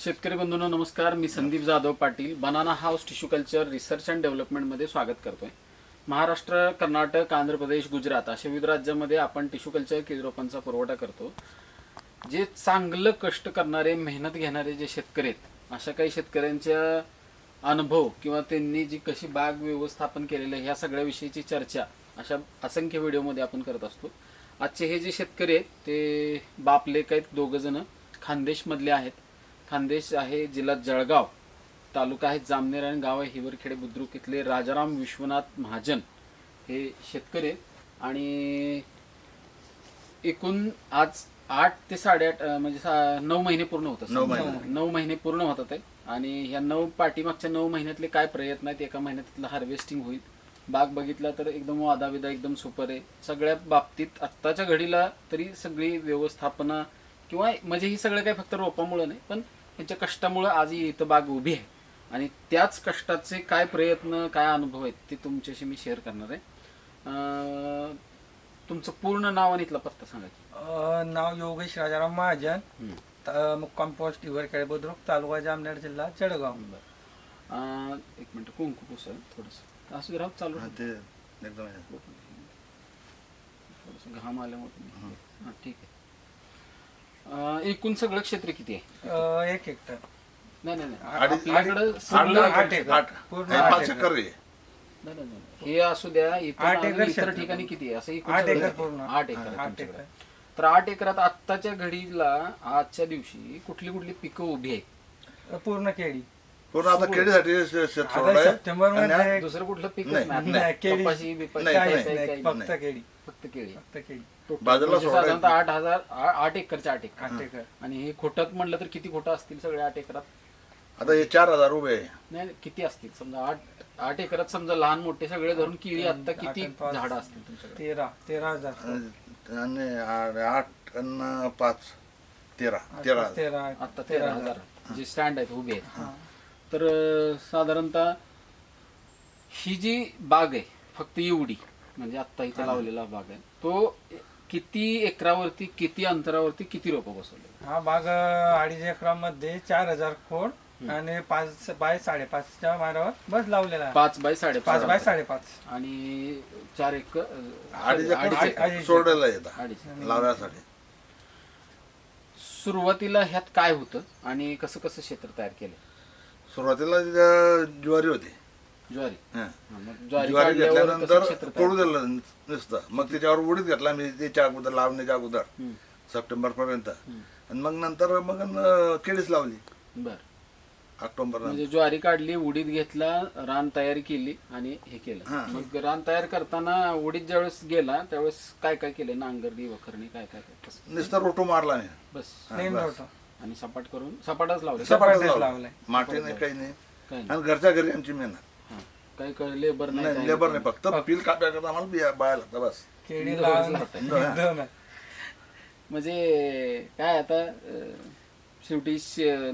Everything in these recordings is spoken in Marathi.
शेतकरी बंधूंनो नमस्कार. मी Sandeep Jadhav Patil banana house tissue culture research and डेव्हलपमेंटमध्ये स्वागत करतोय. महाराष्ट्र, कर्नाटक, आंध्र प्रदेश, गुजरात अशा विविध राज्यांमध्ये आपण टिश्यू कल्चर केळी रोपांचा पुरवठा करतो. जे चांगलं कष्ट करणारे, मेहनत घेणारे जे शेतकरी आहेत, अशा काही शेतकऱ्यांच्या अनुभव किंवा त्यांनी जी कशी बाग व्यवस्थापन केलेलं आहे ह्या सगळ्या विषयीची चर्चा अशा असंख्य व्हिडिओमध्ये आपण करत असतो. आजचे हे जे शेतकरी आहेत ते बाप लेक आहेत, दोघं जण खानदेशमधले आहेत. खानदेश आहे, जिल्हा जळगाव, तालुका आहे जामनेर आणि गाव आहे हिवरखेडे बुद्रुक. इथले राजाराम विश्वनाथ महाजन हे शेतकरी आहेत. आणि एकूण आज 8 ते 8.5 म्हणजे 9 महिने पूर्ण होतात. 9 महिने पूर्ण होतात आहे. आणि ह्या 9 पाठीमागच्या 9 महिन्यातले काय प्रयत्न आहेत, एका महिन्यातलं हार्वेस्टिंग होईल. बाग बघितला तर एकदम वादाविदा एकदम सुपर आहे. सगळ्या बाबतीत आत्ताच्या घडीला तरी सगळी व्यवस्थापना किंवा म्हणजे ही सगळं काय फक्त रोपामुळं नाही, पण त्यांच्या कष्टामुळं आज ही इथं बाग उभी आहे. आणि त्याच कष्टाचे काय प्रयत्न, काय अनुभव आहेत ते तुमच्याशी मी शेअर करणार आहे. तुमचं पूर्ण नाव आणि इथला पत्ता सांगा. नाव योगेश राजाराम महाजन, मुक्काम पोस्ट हिवरखेडे बुद्रुक, तालुका जामनेर, जिल्हा जळगाव. एक मिनिट, कुंकू पुसं थोडंसं असं राहू चालू थोडंसं घाम आल्यामुळे. हां ठीक आहे. एकूण सगळं क्षेत्र किती आहे? 1 हेक्टर. नाही नाही नाही, आपल्याकडं सगळं 8 एकर. पूर्ण 8 एकर. नाही नाही नाही, हे असू द्या. इथं 8 एकर इतर क्षेत्र. ठिकाणी किती आहे असं? 8 एकर पूर्ण. 8 एकर आहे 8 तुमच्याकडे. एकर. तर 8 एकरात आत्ताच्या घडीला आजच्या दिवशी कुठली कुठली पिकं उभी आहेत? पूर्ण केळी. पूर्ण आता केळीसाठी शेत आता सोडलंय. सप्टेंबर मध्ये दुसरं कुठलं पीक नाही, केळी. कपाशी बिपाशी नाही, काही काहीच काही नाही, काही फक्त केळी. फक्त केळी. फक्त केळी. Total. बाजूला म्हणजे सोडायचं. साधारणतः 8 एकरच्या 8 एकर. 8 एकर. आणि हे खोटत म्हणलं तर किती खोटं असतील सगळे 8 एकरात? आता हे 4,000 रुपये आहे. नाही किती असतील समजा 8 एकरात समजा लहान मोठे सगळे धरून केळी आता किती 8 आणि 5. झाडं असतील तुमच्याकडे? 13,000. आणि 8 आणि 5 13. आता 13,000 जे स्टँड आहेत उभे आहेत. हा. तर साधारणतः ही जी बाग आहे फक्त एवढी म्हणजे आत्ता इथे लावलेला बाग आहे तो किती एकरावरती, किती अंतरावरती, किती रोपं बसवले? हा बाग 2.5 एकरामध्ये 4,000 खोड आणि 5 बाय 5.5च्या मारावर बस लावलेला आहे. 5 बाय 5.5. 5 बाय 5.5. आणि 4 एकर 2.5 सोडायला येतात अडीच. लावण्यासाठी. सुरुवातीला ह्यात काय होतं आणि कसं कसं क्षेत्र तयार केलं? सुरुवातीला ज्वारी होती. ज्वारी. हं. हा, मग ज्वारी ज्वारी काढल्यावर कसं घेतल्यानंतर क्षेत्र तयार पडू दिलं नुसतं. मग त्याच्यावर उडीत घेतला मी त्याच्या अगोदर, लावण्याच्या अगोदर हं. सप्टेंबर पर्यंत. आणि मग नंतर मग केळीच लावली बर. ऑक्टोबर. म्हणजे ज्वारी काढली, उडीद घेतला, रान तयारी केली आणि हे केलं. हा. मग रान तयार करताना उडीद ज्यावेळेस गेला त्यावेळेस काय काय केलं? नांगरणी, वखरणी, काय काय काय कसं? नुसतं रोटो मारला नाही. बस. हा, नेम बस. होतं. आणि सपाट करून सपाटच लावलं? सपाटच सपाटच लावलं. लावलंय. माती नाही, काही नाही. काय नाही. आणि घरच्या घरी आमची मेहनत हा. काही लेबर नाही, नाही. काही लेबर नाही. नाही, फक्त पील काप्या करता आम्हाला बाया लागतं बस. केळी दोन लावून होतं. दोन. म्हणजे काय आता शेवटी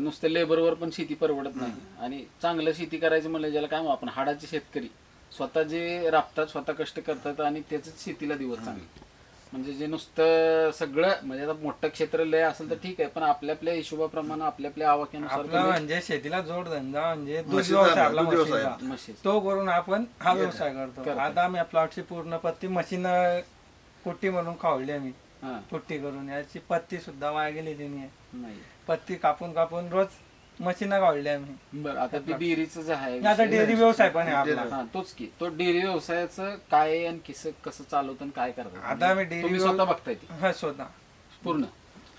नुसतं लेबरवर पण शेती परवडत नाही. आणि चांगलं शेती करायचं म्हणलं ज्याला काय आपण हाडाचे शेतकरी स्वतः जे राबतात, स्वतः कष्ट करतात आणि त्याच शेतीला दिवस चांगले. म्हणजे जे नुसतं सगळं म्हणजे आता मोठं क्षेत्र लय असेल तर ठीक आहे, पण आपल्या आपल्या हिशोबाप्रमाणे आपल्या आपल्या आवाक्यानुसार आपला म्हणजे शेतीला जोडधंदा म्हणजे दूध म्हशीचा व्यवसाय आपला दूध व्यवसाय. म्हशीचा. म्हशीचं. तो करून आपण हा व्यवसाय करतो. करतो. आता आम्ही प्लॉटची पूर्ण पत्ती मशीन कुट्टी म्हणून खावली आम्ही. हा. कुट्टी करून याची पत्ती सुद्धा वाया गेलेली नाही. नाही. पत्ती कापून कापून रोज मशीन काढली आम्ही. बरं, आता ती डेअरीचं जे आहे आता विषय- डेअरी व्यवसाय पण आहे आपला. हा तोच की तो डेअरी व्यवसायाचं काय आहे आणि कसं चालवतं आणि काय करतात? आता आम्ही डेअरी तुम्ही स्वतः बघताय ते हा स्वतः पूर्ण.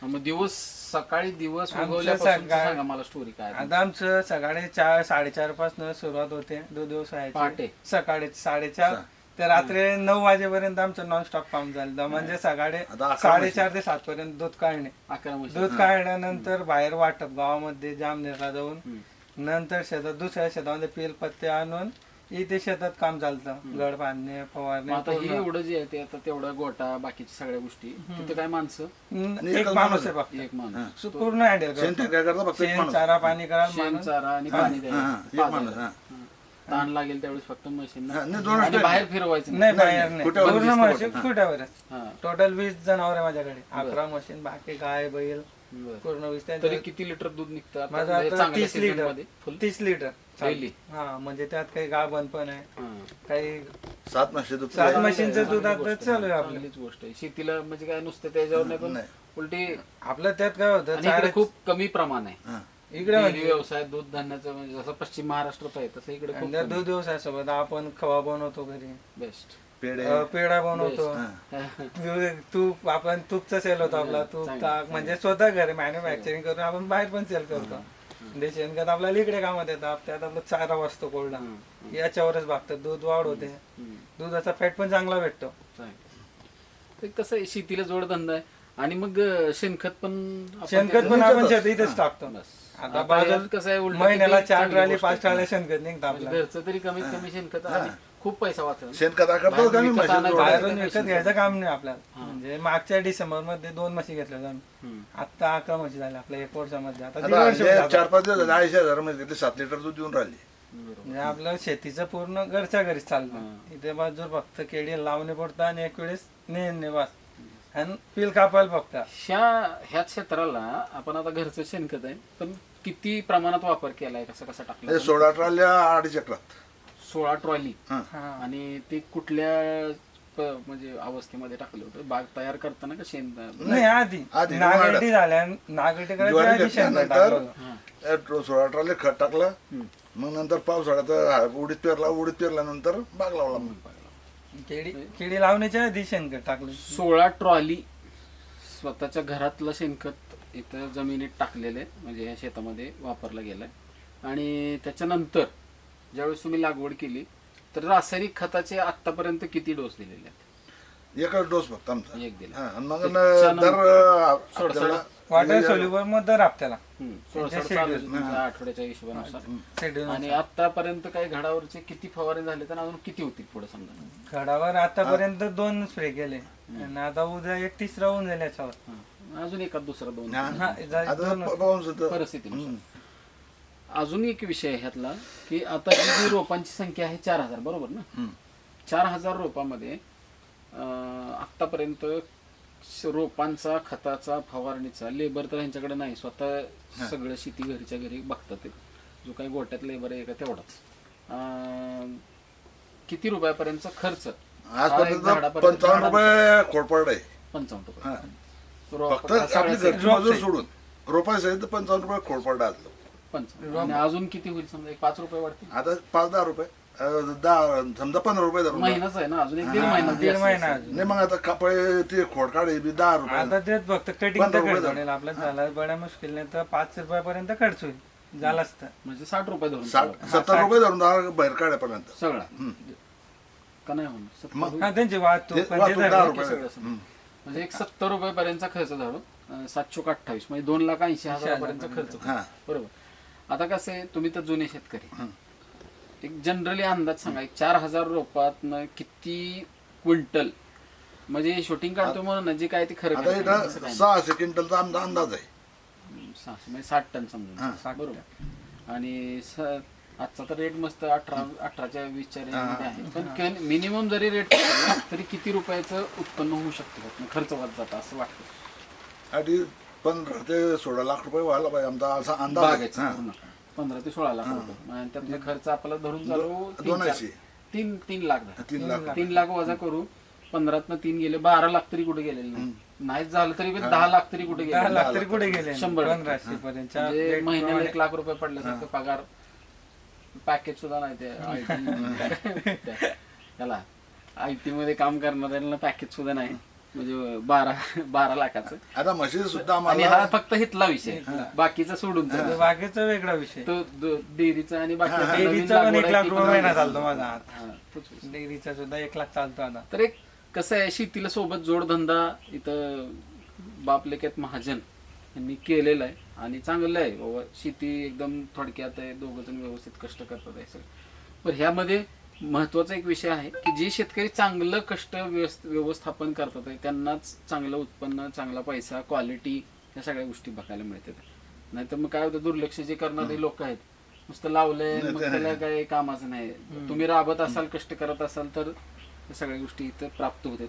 मग दिवस सकाळी दिवस आमचं उगवल्यापासून सकाळ- सांगा मला स्टोरी काय आहे. आता आमचं सकाळी 4-4:30 पासून सुरुवात होते दूध पहाटे. व्यवसायाची. सकाळी 4:30 ते रात्री 9 वाजेपर्यंत आमचं नॉनस्टॉप काम झालं. म्हणजे सकाळी आता 11 4:30 ते 7 पर्यंत दूध काढणे. 11 म्हशी. दूध काढल्यानंतर बाहेर वाटप गावामध्ये जामनेरला जाऊन हम्म. नंतर शेतात दुसऱ्या शेतामध्ये पेल पत्ते आणून इथे शेतात काम चालतं. गड बांधणे, मग फवारणे आता हे पूर्ण. एवढं जे आहे ते आता तेवढा गोटा बाकीच्या सगळ्या गोष्टी तिथे काय माणसं? एक एकच माणूस आहे माणूस फक्त. एक माणूस. सो पूर्ण हँडल शेण करतो. काय करता फक्त एक शेण माणूस. चारा पाणी करा शेण, माणूस. चारा आणि पाणी हा, द्यायला. एक माणूस, हा. ताण लागेल त्यावेळेस फक्त मशीन हा, नाही, दोनच आणि टाईम. बाहेर फिरवायचं नाही बाहेर नाही कुठ्यावर पूर्ण दिसतं म्हशी कुठं. कुठ्यावरच. हा. टोटल 20 जनावर आहे माझ्याकडे. 11 मशीन, बाकी गाय बैल बरं. पूर्ण वीस तरी त्यांचं किती लिटर दूध निघतं आता? माझं म्हणजे आता चांगल्या 30 लिटर सीझनमध्ये? फुल 30 लिटर Daily? हा म्हणजे त्यात काही गाभण पण आहे हां. काही 7 म्हशी दूध सात आहे. म्हशींचं दूध चांगली आता गोष्ट चालू आहे आहे. आपलं. चांगलीच गोष्ट आहे. शेतीला म्हणजे काय नुसतं त्याच्यावर नाही, पण नाही. उलटी आपलं त्यात काय होतं आणि इकडे चारा- खूप कमी प्रमाण आहे. हा. इकडे डेअरी म्हणजे व्यवसाय दूध धान्याचं म्हणजे जसं पश्चिम महाराष्ट्रात आहे तसं इकडे आणि खूप त्या दूध व्यवसायासोबत आपण खवा बनवतो घरी, बेस्ट. पेढे पेढा बनवतो, तूप आपण तूपचा सेल होतो आपला तूप चांगलं, ताक म्हणजे स्वतः घरी मॅन्युफॅक्चरिंग करून आपण बाहेर पण सेल करतो. ते शेणखत आपल्याला इकडे कामात येतात, त्यात आपला चारा वाचतो कोरडा, याच्यावरच भागतात, दूध वाढ होते, दुधाचा फॅट पण चांगला भेटतो. ते कसं आहे, शेतीला जोडधंदा आहे. आणि मग शेणखत पण आपण शेणखत त्याच्यात- पण आपण शेत इथेच टाकतो. बस. आता आता बाजूला यात कसं आहे, उलटं महिन्याला किती 4 चांगली ट्रॉली गोष्ट 5 आहे. ट्रॉली शेणखत निघतं म्हणजे आपलं. घरचं तरी कमीत कमी शेणखत आणि खूप पैसा वाचला. शेणखत टाकतो का मी बाहेरून म्हशी विकत जोड- आणायचं. बाहेरून विकत घ्यायचं काम नाही आपल्याला. म्हणजे मागच्या डिसेंबर मध्ये 2 म्हशी घेतल्या जाऊन आता 11 म्हशी झाल्या आपल्या 1 वर्षामध्ये. आता 1.5 वर्ष होत आता आता. 4-5 दिवस झाले 250,000 मध्ये घेतले, 7 लिटर दूध देऊन राहिली. म्हणजे आपलं शेतीचं पूर्ण घरच्या घरीच चालतं. इथे बाजूर फक्त केळी लावणे पडतं आणि एक वेळेस नेणे बस आणि पिल कापायला फक्त. ह्या क्षेत्राला आपण आता घरचं शेणखत आहे, पण किती प्रमाणात वापर केलाय, कसा कसा टाकला? हे 16 ट्रॉल्या 2.5 एकरात. 16 ट्रॉली. हा. हा. आणि ते कुठल्या म्हणजे अवस्थेमध्ये टाकलं होतं? बाग तयार करताना का शेण? नाही आधी आधी नागरिटी झाल्या, नागरिटी करायची ज्वारी आधी शेणखत घेतल्यानंतर टाकलं होतं. हा. 16 ट्रॉले खत टाकलं, हम्म. मग नंतर पावसाळ्यात उडीद पेरल्यानंतर बाग लावला. केळी लावण्याच्या आधी शेणखत टाकलं. 16 ट्रॉली स्वतःच्या घरातलं शेणखत इथं जमिनीत टाकलेलं म्हणजे या शेतामध्ये वापरलं गेलंय. आणि त्याच्यानंतर ज्यावेळेस तुम्ही लागवड केली तर रासायनिक खताचे आतापर्यंत किती डोस दिलेले आहेत? एकच डोस फक्त आमचा. एक दिला. हा, आणि मग त्याच्यानंतर दर सोडसाड. वॉटर सोल्युबल मग दर आपल्याला 16 चालू आहे तुमच्या आठवड्याच्या हिशोबानुसार. शेड्यूल आणि आतापर्यंत काही घडावरचे किती फवारे झाले तर अजून किती होतील पुढे समजा? घडावर आतापर्यंत 2 स्प्रे केले आणि आता उद्या एक 3रा होऊन जाईल याच्यावर. अजून एखाद दुसरा 2 हा. हा, आता दोन- पाऊस होतं. परिस्थितीनुसार. अजून एक विषय आहे ह्यातला की आता ही जी रोपांची संख्या आहे 4000 बरोबर ना? 4000 रोपामध्ये आतापर्यंत रोपांचा, खताचा, फवारणीचा लेबर तर ह्यांच्याकडे नाही, स्वतः सगळं शेती घरीच्या घरी बघतात ते. जो काही गोट्यात लेबर आहे का तेवढाच. किती रुपयापर्यंतचा खर्च? आजपर्यंत हा, एक 55 रुपये खोडपड आहे. 55 रुपये. हा. रोप- फक्त आपली घरची मजूर सोडून रोपायचं 55 रुपये खोडपड आहे. 55. आणि अजून किती होईल समजा? एक 5 रुपये वाढतील? आता 5-10 रुपये 10 समजा 15 रुपये धरून. महिनाच आहे ना अजून, एक 1.5 महिना. 1.5 महिना अजून. नाही मग आता कापळे ते खोडकाळे बी 10 रुपये. आता तेच फक्त कटिंग 15 रुपये खर्च होईल आपला. झाला बड्या मुश्किल नाही तर 5 रुपयापर्यंत खर्च होईल झाला असतं. म्हणजे 60 रुपये धरून 70 रुपये धरून बाहेर काढ्यापर्यंत. सगळा का नाही होणार? 70 मग- होईल? हा त्यांची वाहतूक पण ते वाहतूक धरलं. 10 ओके, रुपये. सगळं समजा. म्हणजे एक 70 रुपयापर्यंतचा खर्च धरून 728 म्हणजे 2,80,000 खर्च होतो. हा. बरोबर. आता कसं आहे, तुम्ही तर जुने शेतकरी, एक जनरली अंदाज सांगा, एक 4000 रोपातनं किती क्विंटल म्हणजे शूटिंग काढतो म्हणून जे काय ते खरं आता काय इथं तसं काय 600 क्विंटलचा अंदाज आहे. नाही. 600 म्हणजे 60 टन समजून. बरोबर. आणि आजचा तर रेट मस्त 18च्या 20च्या रेंजमध्ये आहे. पण मिनिमम जरी रेट तरी किती रुपयाचं उत्पन्न होऊ शकतं, खर्च वाढत जातं असं वाटतं? आणि 15 ते 16 लाख रुपये व्हायला पाहिजे आमचा असा अंदाज आहे. बागायचं पूर्ण. 15 ते 16 लाख रुपये. आणि त्यातला खर्च आपला धरून चालू 280. 3 लाख धरा. 3 लाख. 3 लाख वजा करू, 15तनं 3 गेले, 12 लाख तरी कुठे गेलेले नाही. नाहीच झालं तरी 10 लाख तरी कुठे 10 गेले. लाख तरी कुठे गेले? 100. 1500 पर्यंत म्हणजे महिन्याला 1 लाख रुपये पडल्यासारखं पगार. पॅकेज सुद्धा नाही ते IT त्याला IT मध्ये काम करणाऱ्यांना पॅकेज सुद्धा नाही. म्हणजे 12 लाखाचं. आता म्हशी सुद्धा आणि आम्हाला हा फक्त हितला विषय, बाकीचा सोडून चालू. बाकीचा वेगळा विषय. तो डेअरीचा आणि बाकी डेअरीचा पण 1 लाख रुपये महिना चालतो माझा हात. हा, तोच विषय. डेअरीचा सुद्धा 1 लाख चालतो आता. तर एक कसं आहे, शेतीला सोबत जोडधंदा इथं बापलेक्यात महाजन यांनी केलेला आहे आणि चांगलं आहे बाबा. शेती एकदम थोडक्यात आहे, दोघं जण व्यवस्थित कष्ट करतात आहे सगळं. पण ह्यामध्ये महत्वाचा एक विषय आहे की जे शेतकरी चांगलं कष्ट व्यवस्थापन करतात आहे त्यांनाच चांगलं उत्पन्न, चांगला पैसा, क्वालिटी या सगळ्या गोष्टी बघायला मिळतात. नाहीतर मग काय होतं, दुर्लक्ष जे करणारे लोक आहेत, नुसतं लावलंय मग त्याला काही कामाचं नाही. तुम्ही राबत असाल, कष्ट करत असाल तर या सगळ्या गोष्टी इथं प्राप्त होतात.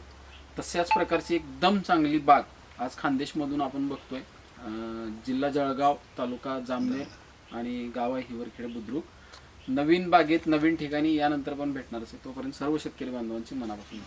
तशाच प्रकारची एकदम चांगली बाग आज खानदेशमधून आपण बघतोय. जिल्हा जळगाव, तालुका जामनेर आणि गाव आहे हिवरखेड बुद्रुक. नवीन बागेत नवीन ठिकाणी यानंतर पण भेटणार असेल. तोपर्यंत सर्व शेतकरी बांधवांची मनापासून